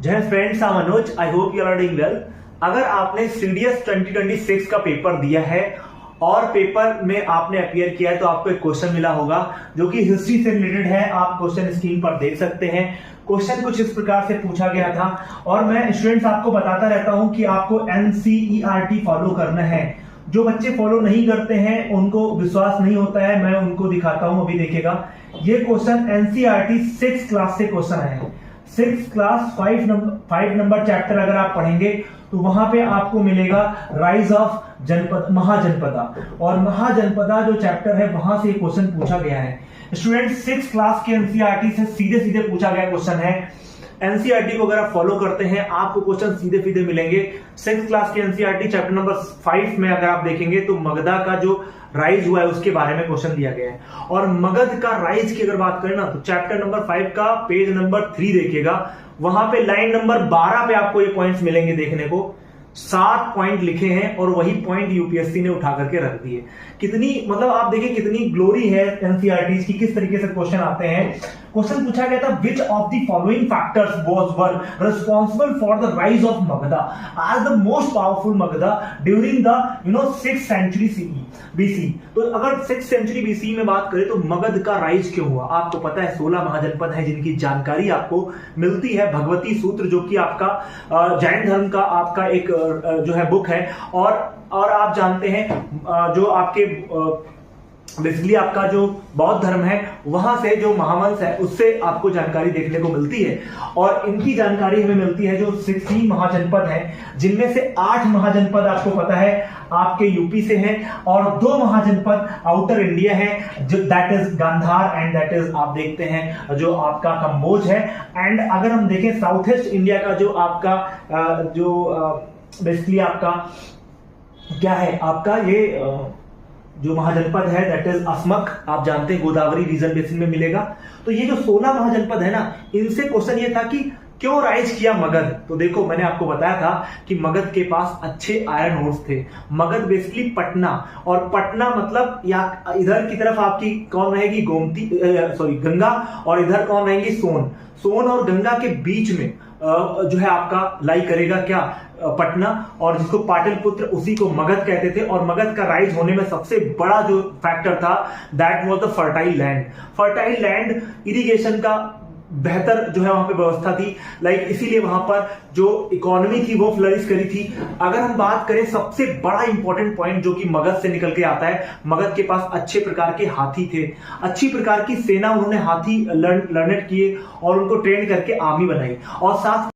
जय friends, I am Manoj. I hope you are doing well. अगर आपने सीडीएस 2026 का पेपर दिया है और पेपर में आपने अपीयर किया है तो आपको एक क्वेश्चन मिला होगा जो कि हिस्ट्री से रिलेटेड है। आप क्वेश्चन स्क्रीन पर देख सकते हैं। क्वेश्चन कुछ इस प्रकार से पूछा गया था और मैं स्टूडेंट्स आपको बताता रहता हूं कि आपको एनसीईआरटी फॉलो करना है। जो बच्चे फॉलो नहीं करते हैं उनको विश्वास नहीं होता है, मैं उनको दिखाता हूं। अभी देखिएगा, ये क्वेश्चन एनसीईआरटी 6 क्लास से क्वेश्चन आए हैं। 6 क्लास 5 नंबर चैप्टर अगर आप पढ़ेंगे तो वहां पे आपको मिलेगा राइज ऑफ जनपद महाजनपदा, और महाजनपदा जो चैप्टर है वहां से क्वेश्चन पूछा गया है। स्टूडेंट 6 क्लास के एनसीईआरटी से सीधे सीधे पूछा गया क्वेश्चन है। एनसीईआरटी को अगर आप फॉलो करते हैं आपको क्वेश्चन सीधे सीधे मिलेंगे। 6 क्लास के एनसीईआरटी चैप्टर नंबर 5 में अगर आप देखेंगे तो मगधा का जो राइज हुआ है उसके बारे में क्वेश्चन दिया गया है। और मगध का राइज की अगर बात करें ना तो चैप्टर नंबर 5 का पेज नंबर 3 देखिएगा, वहां पे लाइन नंबर 12 पे आपको ये पॉइंट्स मिलेंगे देखने को। 7 पॉइंट लिखे हैं और वही पॉइंट यूपीएससी ने उठा करके रख दिए। कितनी मतलब आप देखिए कितनी ग्लोरी है एनसीईआरटी की, किस तरीके से क्वेश्चन आते हैं। क्वेश्चन पूछा गया था which of the following factors were responsible for the rise of Magadha as the most powerful Magadha during the 6th century BC. तो अगर 6th सेंचुरी बीसी में बात करें तो मगध का राइज क्यों हुआ? आपको पता है 16 महाजनपद है जिनकी जानकारी आपको मिलती है। भगवती सूत्र जो कि आपका जैन धर्म का आपका एक जो है बुक है, और आप जानते हैं जो आपके बेसिकली आपका जो बौद्ध धर्म है वहां से जो महावंश है उससे आपको जानकारी देखने को मिलती है। और इनकी जानकारी हमें मिलती है जो 16 महाजनपद है, जिनमें से 8 महाजनपद आपको पता है आपके यूपी से हैं और 2 महाजनपद आउटर इंडिया है, जो that is Gandhar and that is आप देखते हैं जो आपका कंबोज है। एंड अगर हम देखें साउथ ईस्ट इंडिया का जो आपका जो बेसिकली आपका क्या है, आपका ये जो महाजनपद है दैट इज असमक, आप जानते हैं गोदावरी रीजन बेसिन में मिलेगा। तो ये जो 16 महाजनपद है ना, इनसे क्वेश्चन ये था कि क्यों राइज किया मगध। तो देखो मैंने आपको बताया था कि मगध के पास अच्छे आयरन ओर्स थे। मगध बेसिकली पटना, और पटना मतलब या इधर की तरफ आपकी कौन रहेगी गोमती गंगा, और इधर कौन रहेंगी सोन और गंगा के बीच में जो है आपका लाई करेगा क्या पटना, और जिसको पाटलिपुत्र उसी को मगध कहते थे। और मगध का राइज होने में सबसे बड़ा जो फैक्टर था that was the fertile land, irrigation का बेहतर जो है वहां पे व्यवस्था थी। इसीलिए वहां पर जो इकोनॉमी थी वो फ्लरिश करी थी। अगर हम बात करें सबसे बड़ा इंपॉर्टेंट पॉइंट जो कि मगध से निकल के आता है, मगध के पास अच्छे प्रकार के हाथी थे, अच्छी प्रकार की सेना, उन्होंने हाथी लर्नेट किए और उनको ट्रेन करके आर्मी बनाई, और साथ